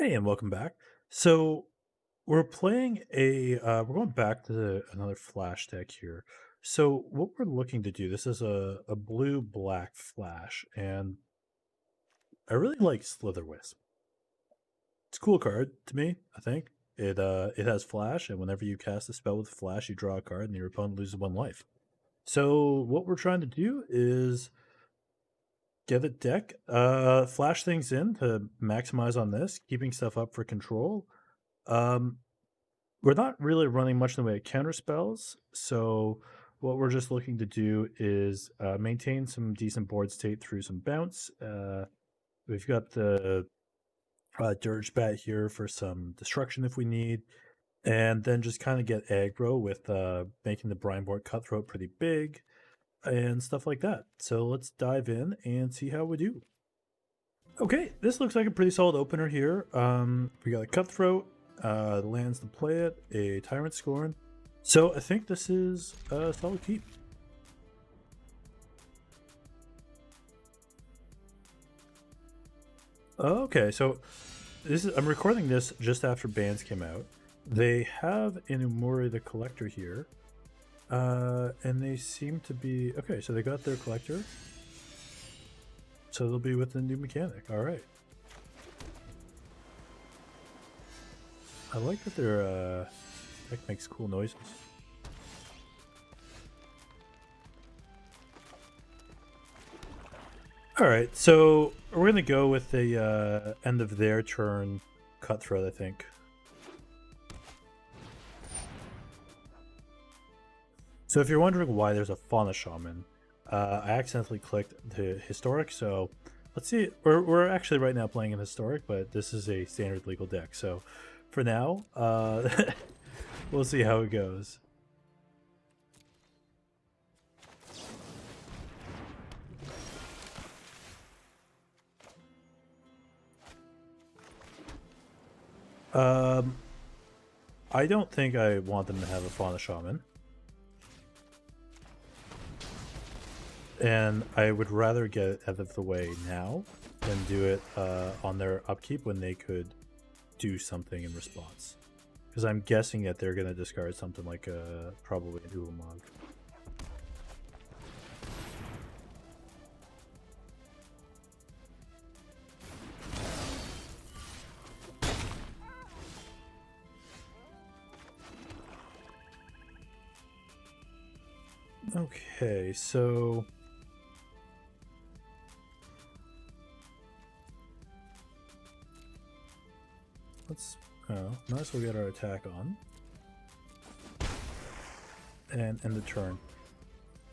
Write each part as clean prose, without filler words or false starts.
Hey, and welcome back. So we're going back to another flash deck here. So what we're looking to do, this is a blue black flash, and I really like Slitherwisp. It's a cool card to me, I think. It has flash, and whenever you cast a spell with flash, you draw a card and your opponent loses one life. So what we're trying to do is get a deck, flash things in to maximize on this, keeping stuff up for control. Um, We're not really running much in the way of counter spells, so what we're just looking to do is maintain some decent board state through some bounce. We've got the Dirge Bat here for some destruction if we need, and then just kind of get aggro with making the Brineborn Cutthroat pretty big and stuff like that. So let's dive in and see how we do. Okay, this looks like a pretty solid opener here. We got a Cutthroat, lands to play it, a Tyrant Scorn. So I think this is a solid keep. Okay, so I'm recording this just after bans came out. They have Inumori the Collector here. And they seem to be okay, so they got their collector. So they'll be with the new mechanic. Alright. I like that their deck makes cool noises. Alright, so we're gonna go with the end of their turn Cutthroat, I think. So if you're wondering why there's a Fauna Shaman, I accidentally clicked the historic, so let's see. We're actually right now playing an historic, but this is a standard legal deck, so for now, we'll see how it goes. I don't think I want them to have a Fauna Shaman. And I would rather get it out of the way now than do it on their upkeep when they could do something in response. Because I'm guessing that they're going to discard something like probably an Ulamog. Okay, so let's might as well get our attack on and end the turn.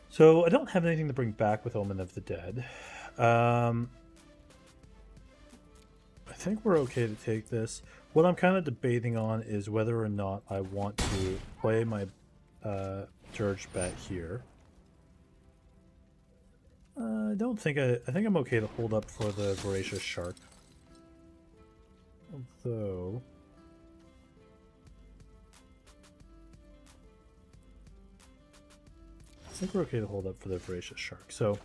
So I don't have anything to bring back with Omen of the Dead. I think we're okay to take this. What I'm kind of debating on is whether or not I want to play my Dirge Bat here. I don't think I think I'm okay to hold up for the Voracious Shark. Although I think we're okay to hold up for the Voracious Shark. So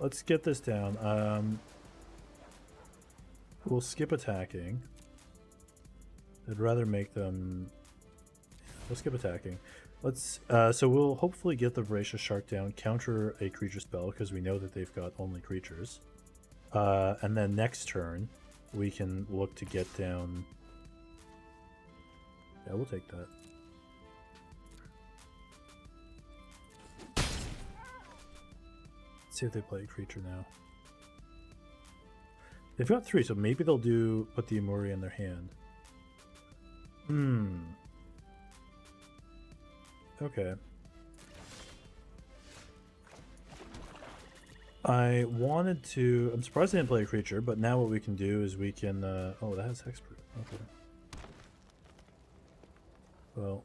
let's get this down. We'll skip attacking. I'd rather make them. We'll skip attacking. Let's. So we'll hopefully get the Voracious Shark down, counter a creature spell because we know that they've got only creatures. And then next turn, we can look to get down. Yeah, we'll take that. Let's see if they play a creature now. They've got 3, so maybe they'll put the Imori in their hand. Okay. I wanted to. I'm surprised they didn't play a creature, but now what we can do is we can. Oh, that has hexproof. Okay. Well.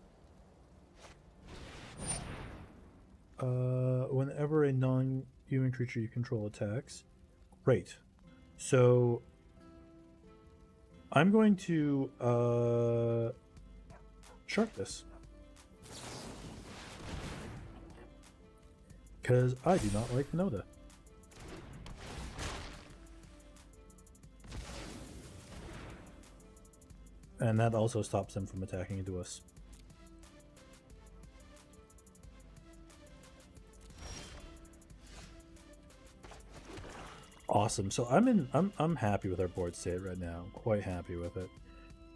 Whenever a non-human creature you control attacks. Great. So. I'm going to. Shark this. Because I do not like Noda. And that also stops them from attacking into us. Awesome. So I'm happy with our board state right now. I'm quite happy with it.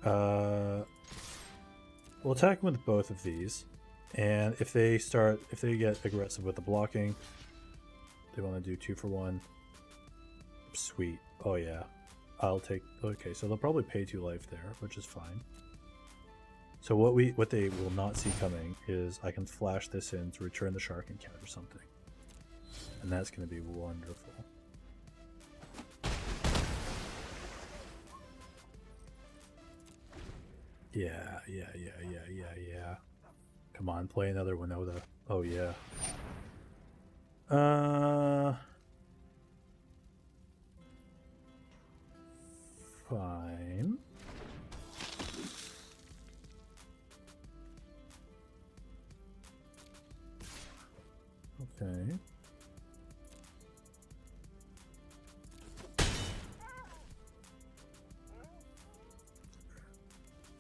We'll attack them with both of these, and if they get aggressive with the blocking, they want to do 2 for 1. Sweet. Oh yeah. I'll take. Okay, so they'll probably pay 2 life there, which is fine. So what they will not see coming is I can flash this in to return the shark and counter something, and that's going to be wonderful. Yeah. Come on, play another Winota. Oh yeah. Fine. Okay.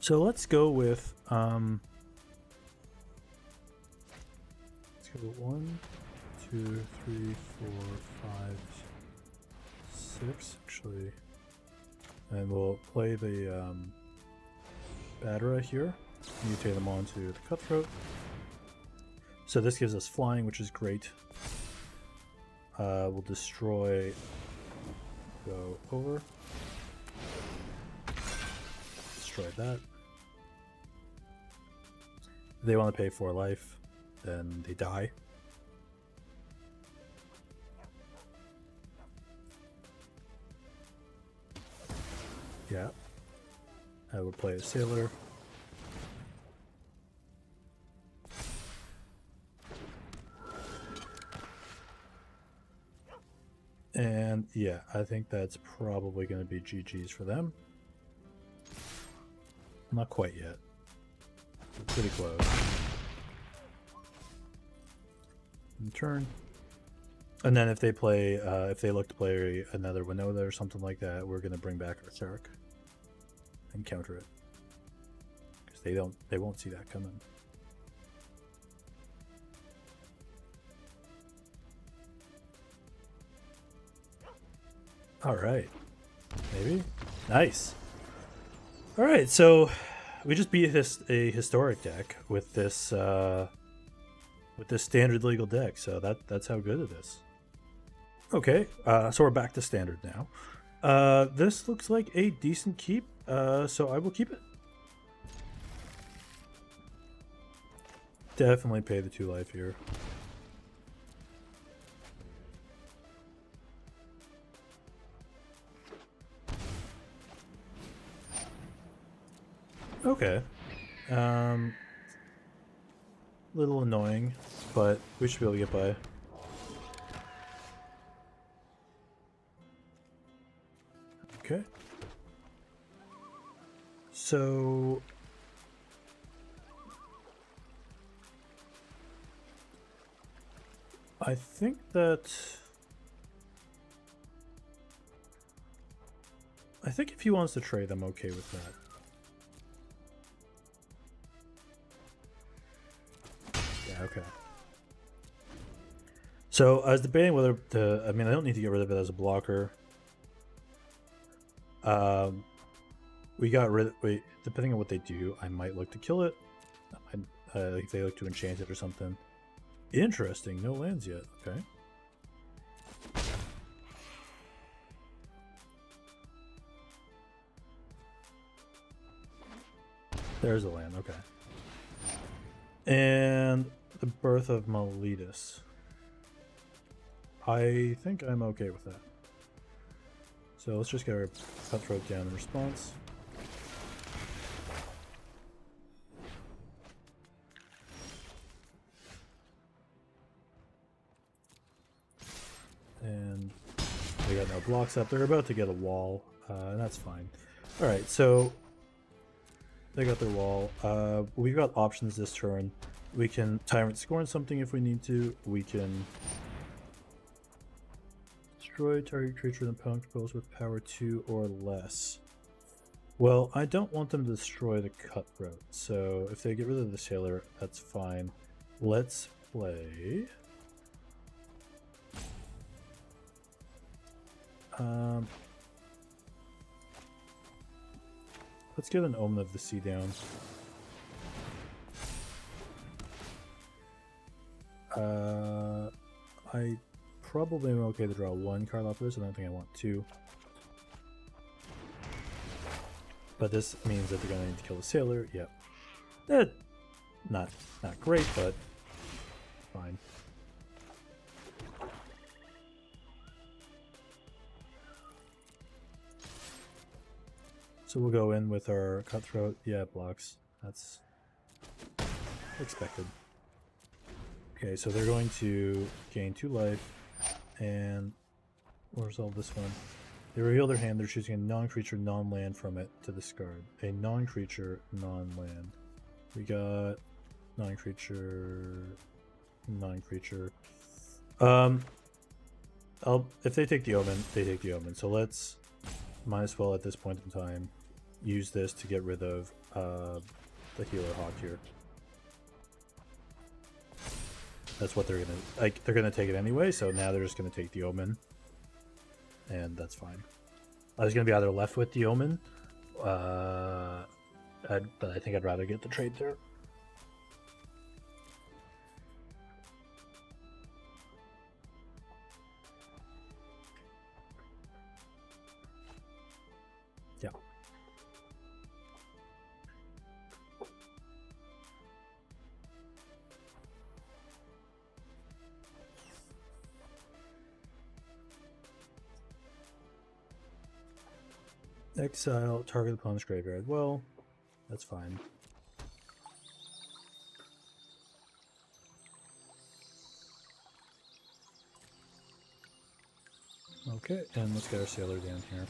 So let's go with let's go 1, 2, 3, 4, 5, 6 actually. And we'll play the Batera here, mutate them onto the Cutthroat. So this gives us flying, which is great. We'll destroy, go over, destroy that. If they want to pay 4 life, then they die. Yeah. I will play a Sailor. And yeah, I think that's probably going to be GG's for them. Not quite yet. Pretty close. In turn. And then if they play, if they look to play another Winota or something like that, we're going to bring back our Shark and counter it. Because they won't see that coming. All right, maybe nice. All right, so we just beat a historic deck with this standard legal deck. So that's how good it is. Okay, so we're back to standard now. This looks like a decent keep, so I will keep it. Definitely pay the 2 life here. Okay. Little annoying, but we should be able to get by. Okay. So I think if he wants to trade, I'm okay with that. Okay. So I was debating whether to. I mean, I don't need to get rid of it as a blocker. We got rid of. Wait, depending on what they do, I might look to kill it. If they look to enchant it or something. Interesting. No lands yet. Okay. There's a land. Okay. And the Birth of Meletus. I think I'm okay with that. So let's just get our Cutthroat down in response. And they got no blocks up. They're about to get a wall, and that's fine. Alright, so they got their wall. We've got options this turn. We can Tyrant Scorn something if we need to. We can destroy target creature and opponent controls with power 2 or less. Well, I don't want them to destroy the Cutthroat, so if they get rid of the Sailor, that's fine. Let's play... let's get an Omen of the Sea down. I probably am okay to draw one card off this. I don't think I want two. But this means that they're going to need to kill the Sailor. Yep. Not great, but fine. So we'll go in with our Cutthroat. Yeah, it blocks. That's expected. Okay, so they're going to gain 2 life, and we'll resolve this one. They reveal their hand. They're choosing a non-creature, non-land from it to discard. A non-creature, non-land. We got non-creature, non-creature. If they take the Omen, they take the Omen. So let's, might as well at this point in time, use this to get rid of the Healer Hawk here. That's what they're gonna like. They're gonna take it anyway, so now they're just gonna take the Omen, and that's fine. I was gonna be either left with the Omen, but I think I'd rather get the trade there. Yeah. Exile, target opponent's graveyard. Well, that's fine. Okay, and let's get our Sailor down here,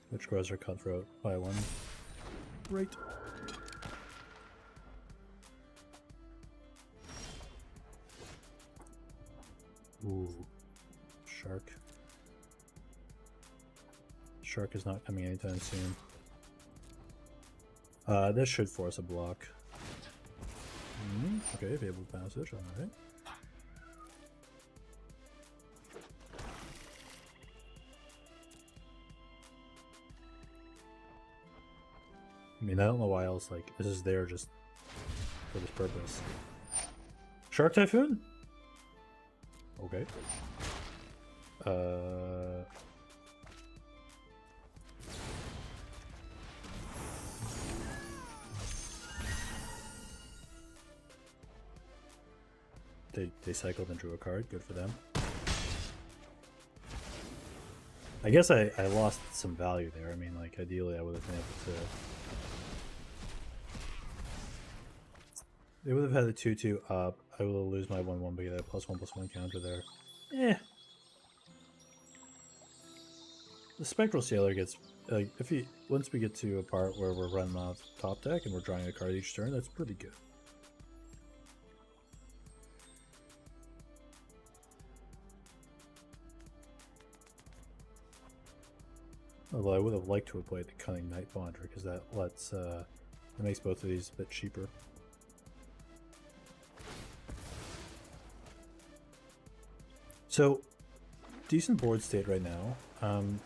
which grows our Cutthroat by 1. Great. Ooh, Shark. Shark is not coming anytime soon. This should force a block. Okay, Fabled Passage, alright. I mean, I don't know why else, like, this is there just for this purpose. Shark Typhoon? Okay. They cycled and drew a card. Good for them. I guess I lost some value there. I mean, like, ideally I would have been able to... They would have had a 2/2 up. I will lose my 1/1, but get a +1/+1 counter there. Eh. The Spectral Sailor gets... like, once we get to a part where we're running off top deck and we're drawing a card each turn, that's pretty good. Although I would have liked to have played the Cunning Nightbonder, because that lets, it makes both of these a bit cheaper. So, decent board state right now. I'm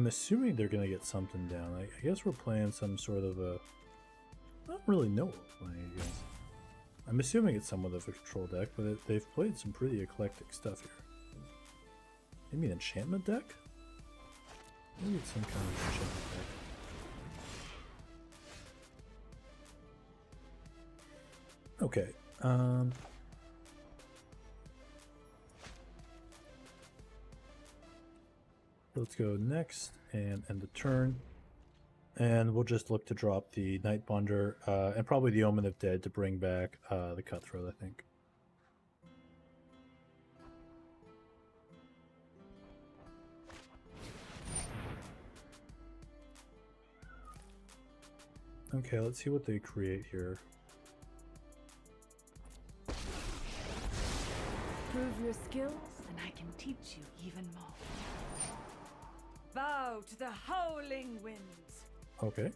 assuming they're going to get something down. I guess we're playing some sort of a... I don't really know what we're playing against. I'm assuming it's somewhat of a control deck, but they've played some pretty eclectic stuff here. Maybe an enchantment deck? Maybe it's some kind of enchantment deck. Okay. Let's go next and end the turn. And we'll just look to drop the Nightbonder and probably the Omen of Dead to bring back the Cutthroat, I think. Okay, let's see what they create here. Prove your skills, and I can teach you even more. Bow to the howling winds. Okay.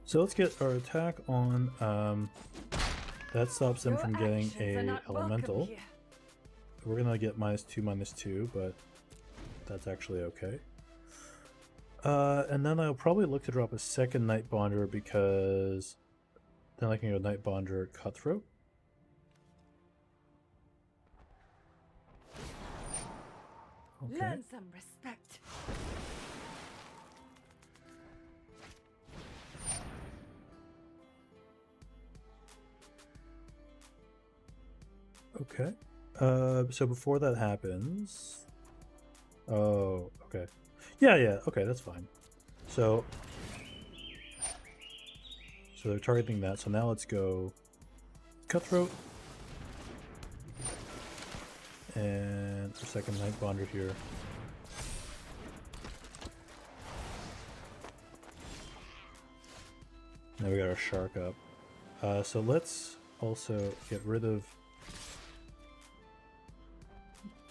So let's get our attack on. That stops them from getting a elemental. We're gonna get -2/-2, but that's actually okay. And then I'll probably look to drop a second Nightbonder because then I can go Nightbonder Cutthroat. Okay. Learn some respect. Okay. So before that happens... Oh, okay. Yeah, okay, that's fine. So they're targeting that, so now let's go Cutthroat. And our second Nightbonder here. Now we got our Shark up. So let's also get rid of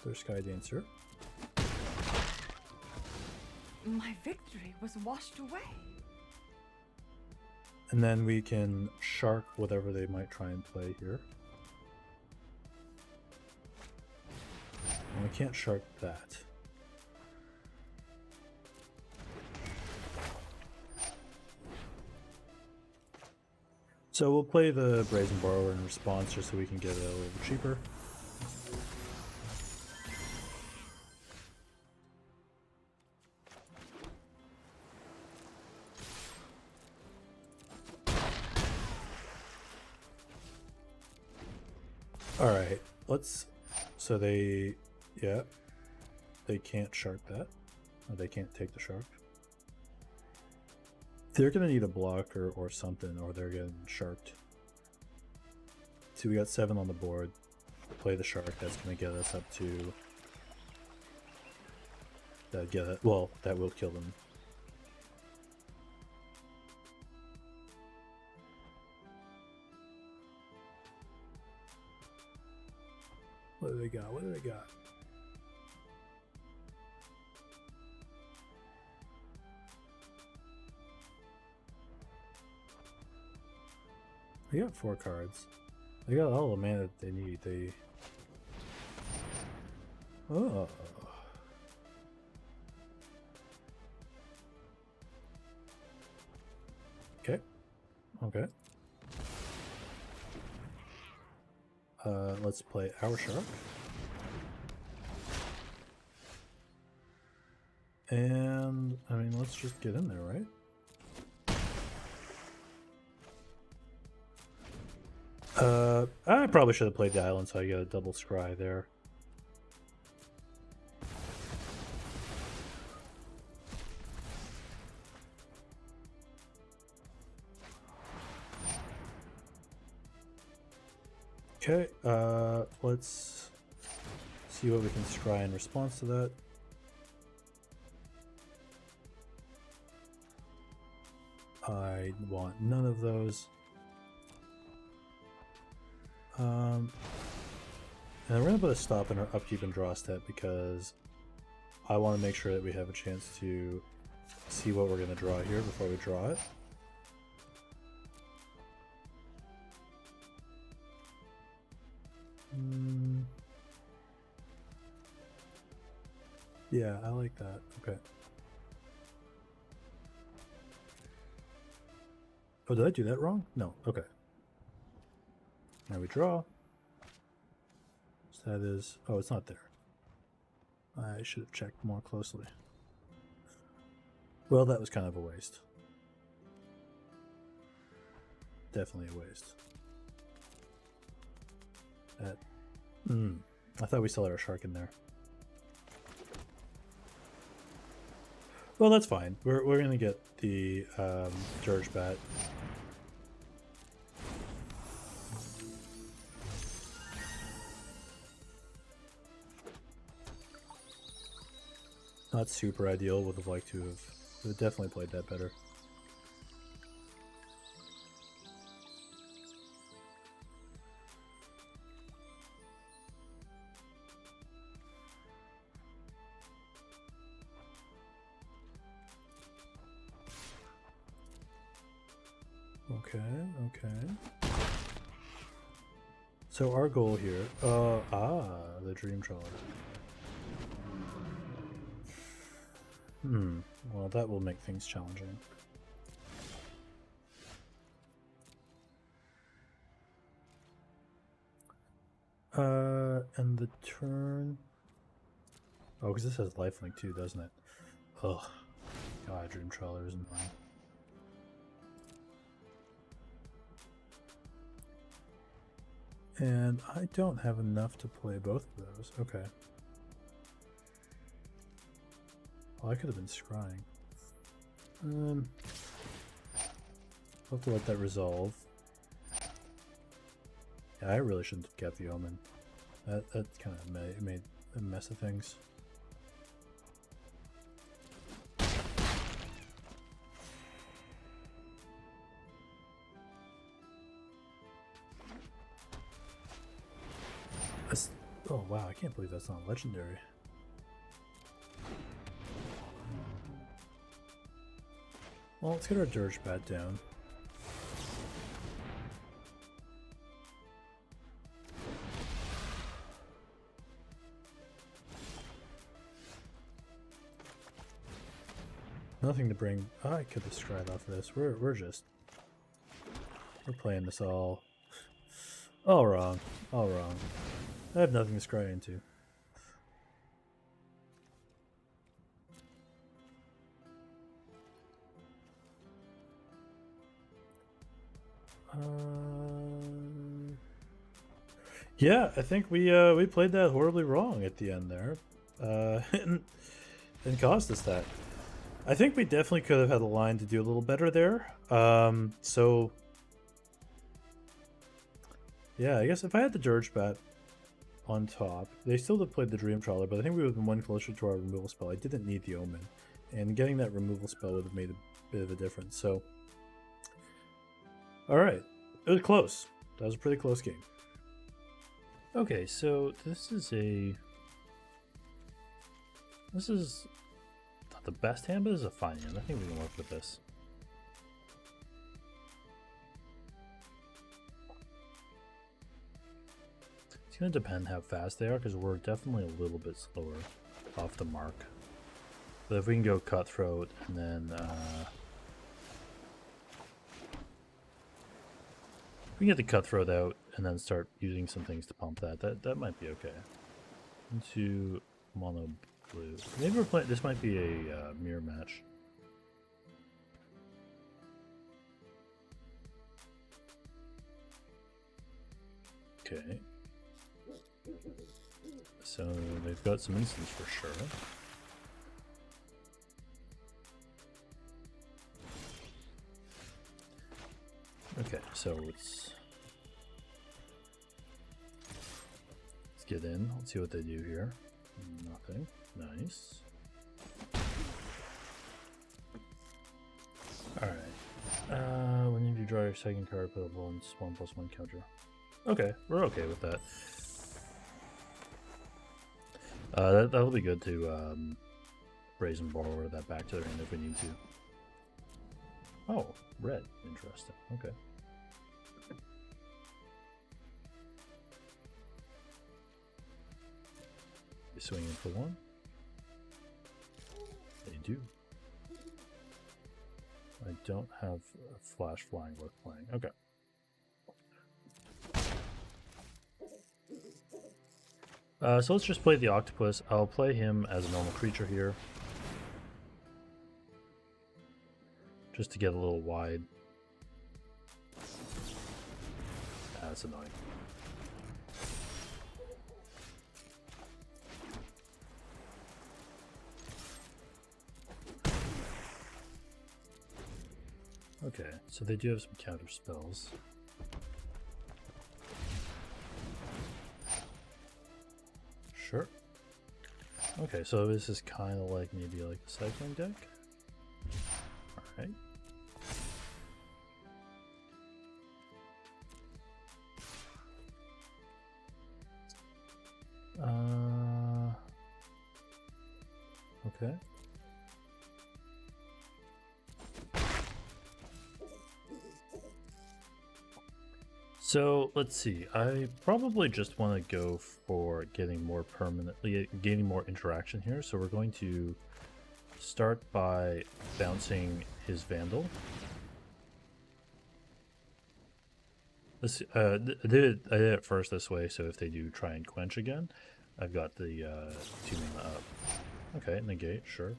their Sky Dancer. My victory was washed away. And then we can Shark whatever they might try and play here. And we can't Shark that. So we'll play the Brazen Borrower in response just so we can get it a little cheaper. Alright, let's... So they... Yeah. They can't Shark that. Or they can't take the Shark. They're gonna need a blocker or something, or they're getting Sharked. So we got 7 on the board. Play the Shark, that's gonna get us up to... That get it. Well, that will kill them. What do they got? What do they got? They got 4 cards. They got all the mana that they need. They... Oh. Okay. Okay. Let's play our Shark. And, I mean, let's just get in there, right? I probably should have played the island so I get a double scry there. Okay, let's see what we can scry in response to that. I want none of those. And we're going to put a stop in our upkeep and draw step because I want to make sure that we have a chance to see what we're going to draw here before we draw it. Yeah, I like that. Okay. Oh, did I do that wrong? No. Okay. Now we draw. So that is... Oh, it's not there. I should have checked more closely. Well, that was kind of a waste. Definitely a waste. That... I thought we still had our Shark in there. Well, that's fine. We're going to get the Dirge Bat. Not super ideal. Would have liked to have definitely played that better. Okay, okay. So our goal here, the Dream Trawler. Well, that will make things challenging. And the turn... Oh, because this has lifelink too, doesn't it? Ugh. God, Dream Trawler is annoying. And I don't have enough to play both of those. Okay. Well, I could have been scrying. I'll have to let that resolve. Yeah, I really shouldn't have kept the Omen. That kind of made a mess of things. Oh wow, I can't believe that's not legendary. Well, let's get our Dirge Bat down. Nothing to bring. Oh, I could have scryed off of this. We're playing this all wrong. All wrong. I have nothing to scry into. Yeah, I think we played that horribly wrong at the end there, and cost us that. I think we definitely could have had a line to do a little better there. So yeah, I guess if I had the Dirge Bat on top, they still have played the Dream Trawler, but I think we would have been one closer to our removal spell. I didn't need the Omen, and getting that removal spell would have made a bit of a difference. So, all right, it was close. That was a pretty close game. Okay, so this is not the best hand, but it's a fine hand. I think we can work with this. It's going to depend how fast they are, because we're definitely a little bit slower off the mark. But if we can go Cutthroat and then if we can get the Cutthroat out and then start using some things to pump that might be okay. Into mono blue. Maybe we're playing. This might be a mirror match. Okay. So they've got some instants for sure. Okay, so let's get in. Let's see what they do here. Nothing. Nice. Alright. When you draw your second card, put a 1/1/1 counter. Okay, we're okay with that. That'll be good to Brazen Borrower that back to their hand if we need to. Oh, red. Interesting. Okay. You swing in for one. They do. I don't have a flash flying worth playing. Okay. So let's just play the octopus. I'll play him as a normal creature here. Just to get a little wide. That's annoying. Okay, so they do have some counter spells. Sure. Okay, so this is kind of like maybe like a cycling deck. All right. Okay. So let's see. I probably just want to go for getting more gaining more interaction here. So we're going to start by bouncing his Vandal. This I did it first this way, so if they do try and quench again, I've got the 2 mana up. Okay, negate, sure.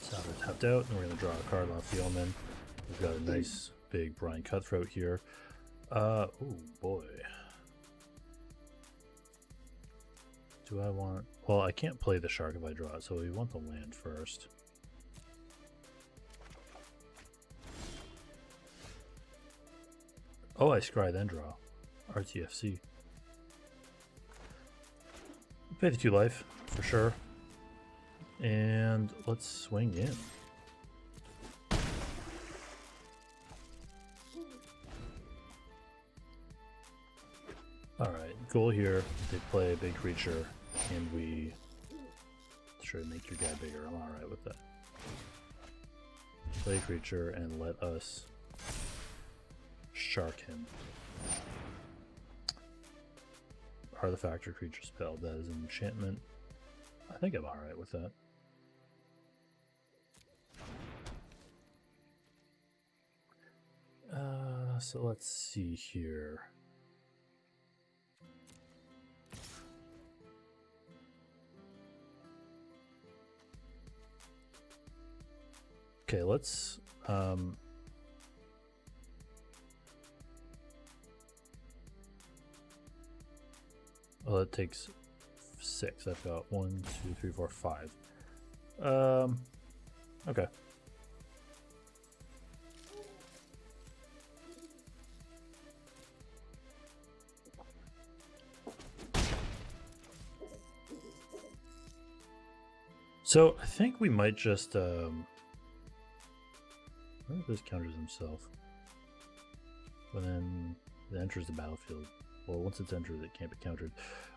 So they're tapped out, and we're going to draw a card off the Omen. We've got a nice big Brineborn Cutthroat here. Oh boy. Do I want... Well, I can't play the shark if I draw it, so we want the land first. Oh, I scry then draw. RTFC. Pay the 2 life, for sure. And let's swing in. Alright, goal here, they play a big creature, and we try to make your guy bigger. I'm alright with that. Play a creature and let us shark him. Artifact or creature spell, that is an enchantment. I think I'm alright with that. So let's see here. Okay, let's well, it takes 6. I've got 1, 2, 3, 4, 5. Okay. So I think we might just I wonder if this counters himself. But then it enters the battlefield. Well, once it's entered, it can't be countered.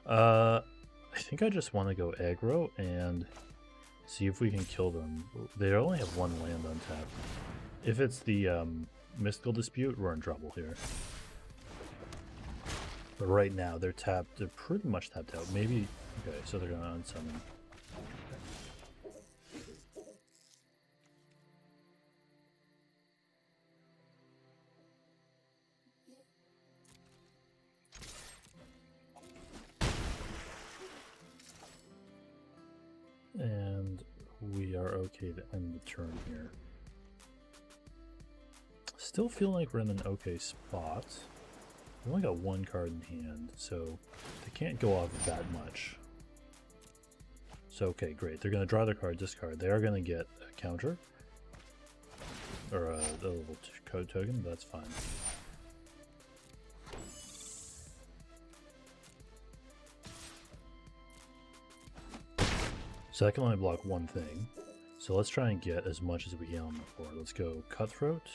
I think I just want to go aggro and see if we can kill them. They only have 1 land untapped. If it's the Mystical Dispute, we're in trouble here. But right now, they're tapped. They're pretty much tapped out. Maybe... Okay, so they're going to unsummon. And we are okay to end the turn here. Still feel like we're in an okay spot. We only got 1 card in hand, so they can't go off that much. So okay, great. They're going to draw their card, discard. They are going to get a counter. Or a little code token, but that's fine. So I can only block 1 thing. So let's try and get as much as we can on the board. Let's go Cutthroat.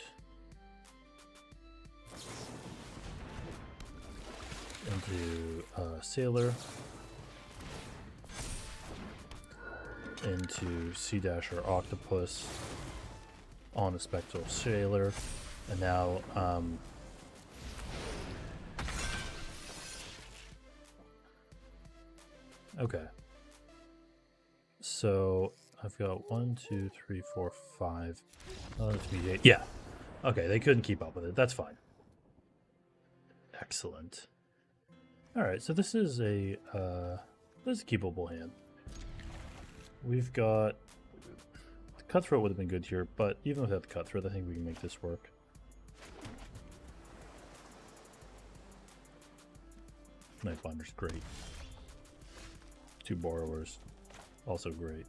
Into Sailor. Into Sea-Dasher Octopus. On a Spectral Sailor. And now okay. So I've got 1, 2, 3, 4, 5. Oh, that's me. Yeah. Okay, they couldn't keep up with it. That's fine. Excellent. All right, so this is a keepable hand. We've got the Cutthroat would have been good here, but even without the Cutthroat, I think we can make this work. Nightbonder's great. 2 Borrowers. Also great.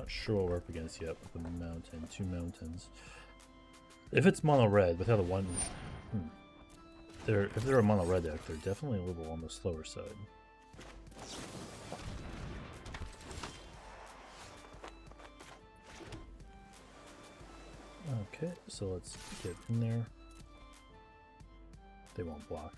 Not sure what we're up against yet with the mountain. 2 mountains. If it's mono red without a 1, if they're a mono red deck, they're definitely a little on the slower side. Okay, so let's get in there. They won't block.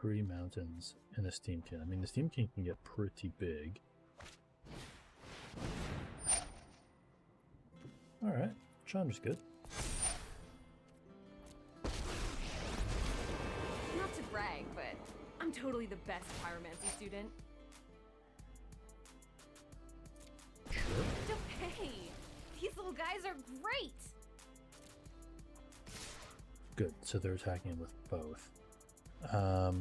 Three mountains and a Steamkin. I mean, the Steamkin can get pretty big. Alright, Chandra's good. Not to brag, but I'm totally the best pyromancy student. Sure. Hey, these little guys are great! Good, so they're attacking with both. I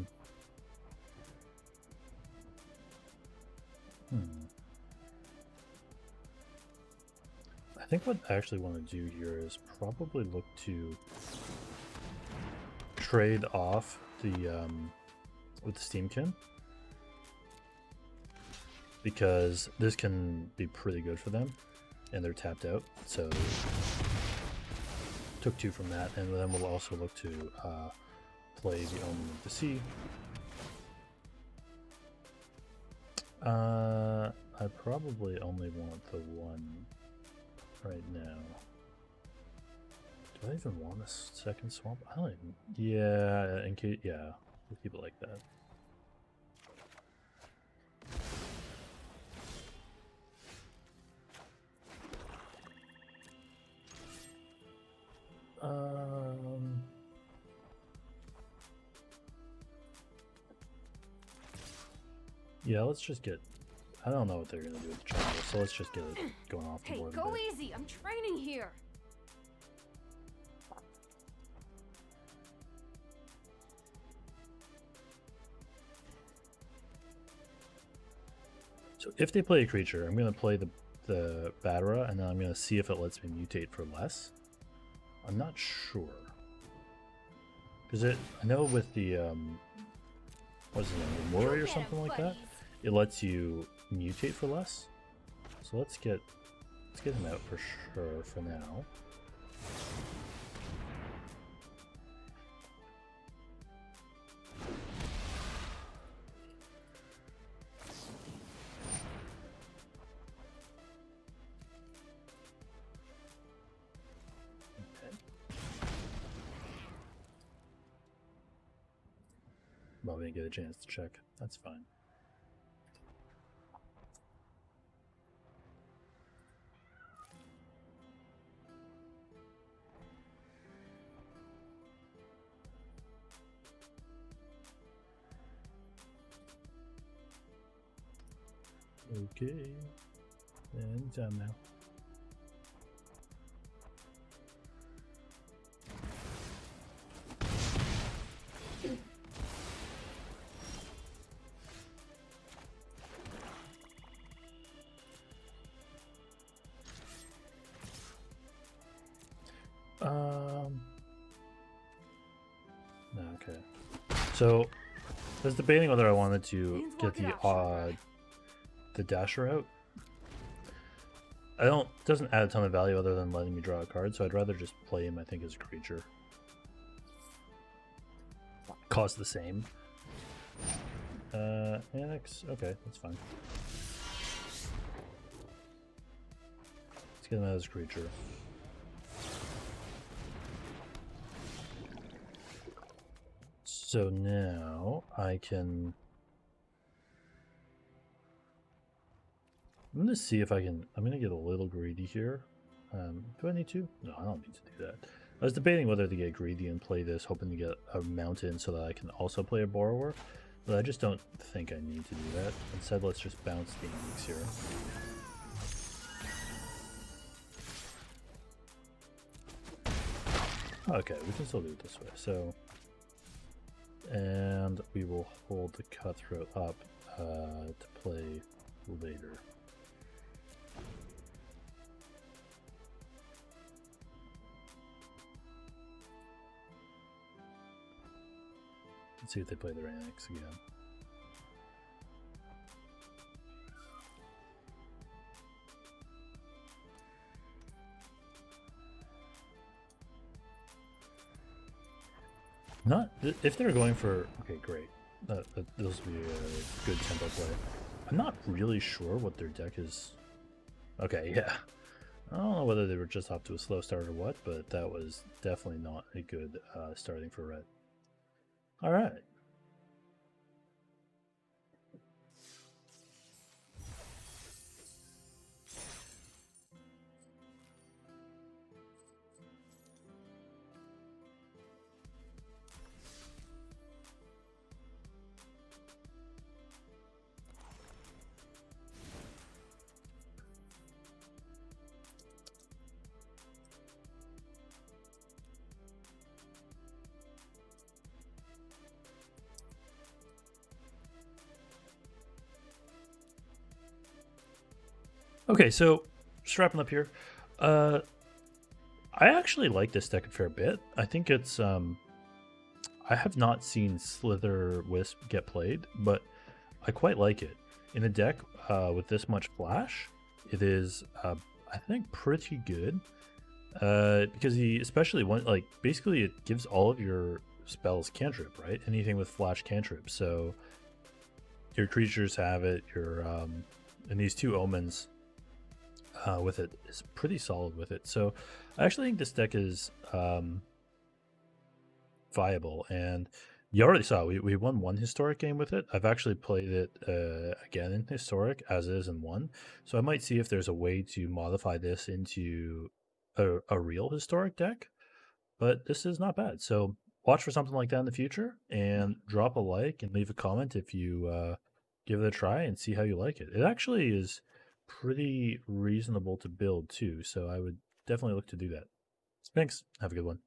think what I actually want to do here is probably look to trade off the with the Steamkin, because this can be pretty good for them, and they're tapped out. So took 2 from that, and then we'll also look to play the Omen of the Sea. I probably only want the 1 right now. Do I even want a second swamp? I don't even. Yeah, in case. Yeah, we'll keep it like that. Yeah, let's just get. I don't know what they're gonna do with the jungle, so let's just get it going off the Hey, board. go easy! I'm training here! So if they play a creature, I'm gonna play the Batara, and then I'm gonna see if it lets me mutate for less. I'm not sure. Because I know with the what's his name, the Mori or something like that, it lets you mutate for less. So let's get him out for sure for now. Okay. Well, we didn't get a chance to check. That's fine. Okay, and done now. Okay. So I was debating whether I wanted to get the Dasher out. Doesn't add a ton of value other than letting me draw a card, so I'd rather just play him, I think, as a creature. Cost the same. Annex, okay, that's fine. Let's get him as a creature. So now I can. I'm gonna see if I can. I'm gonna get a little greedy here. Do I need to? No, I don't need to do that. I was debating whether to get greedy and play this, hoping to get a mountain so that I can also play a borrower, but I just don't think I need to do that. Instead, let's just bounce the Enix here. Okay, we can still do it this way. So, and we will hold the Cutthroat up to play later. Let's see if they play their annex again. Not if they're going for okay, great. Those would be a good tempo play. I'm not really sure what their deck is. Okay, yeah. I don't know whether they were just off to a slow start or what, but that was definitely not a good starting for red. All right. Okay, so just wrapping up here. I actually like this deck a fair bit. I think it's I have not seen Slitherwisp get played, but I quite like it. In a deck with this much flash, it is I think pretty good. Because he especially basically it gives all of your spells cantrip, right? Anything with flash cantrip. So your creatures have it, your and these two omens with it is pretty solid with it. So I actually think this deck is viable, and you already saw we won one historic game with it. I've actually played it again in historic as is in one, so I might see if there's a way to modify this into a real historic deck. But this is not bad, so watch for something like that in the future, and drop a like and leave a comment if you give it a try and see how you like it. It actually is pretty reasonable to build too, so I would definitely look to do that. Thanks. Have a good one.